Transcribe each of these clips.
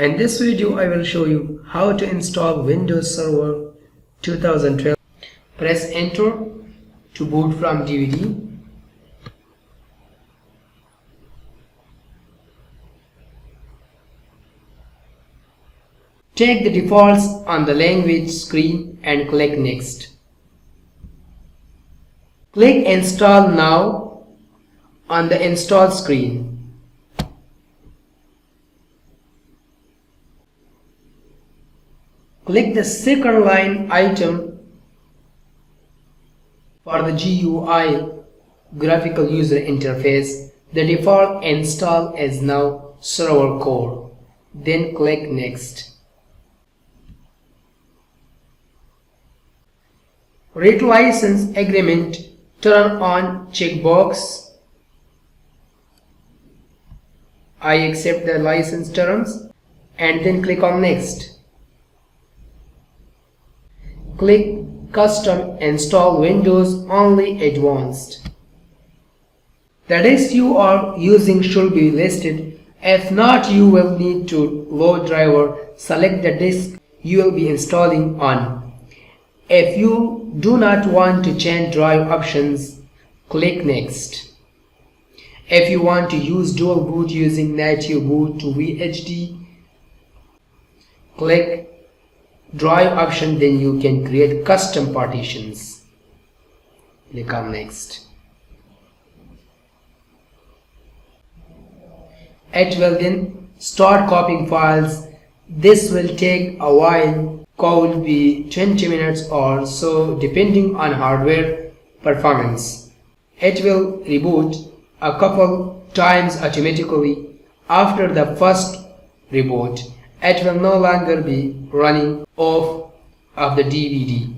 In this video, I will show you how to install Windows Server 2012. Press Enter to boot from DVD. Take the defaults on the language screen and click Next. Click Install Now on the install screen. Click the second line item for the GUI, Graphical User Interface. The default install is now Server Core. Then click Next. Read License Agreement. Turn on checkbox. I accept the license terms and then click on Next. Click Custom Install Windows Only Advanced. The disk you are using should be listed. If not, you will need to load driver. Select the disk you will be installing on. If you do not want to change drive options, click Next. If you want to use dual boot using native boot to VHD, click drive option, then you can create custom partitions. Click on Next. It will then start copying files. This will take a while. Could be 20 minutes or so depending on hardware performance. It will reboot a couple times automatically. After the first reboot, it will no longer be running off of the DVD.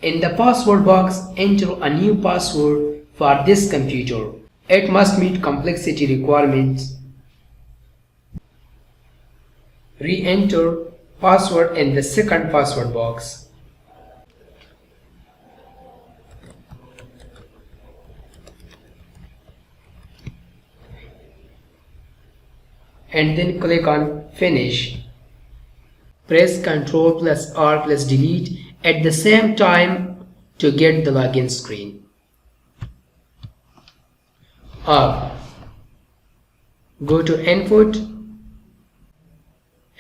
In the password box, enter a new password for this computer. It must meet complexity requirements. Re-enter password in the second password box. And then click on Finish. Press Ctrl plus R plus Delete at the same time to get the login screen. Up. Go to Input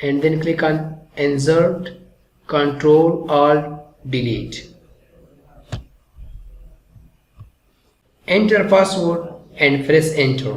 and then click on Insert, Ctrl Alt Delete. Enter password and press Enter.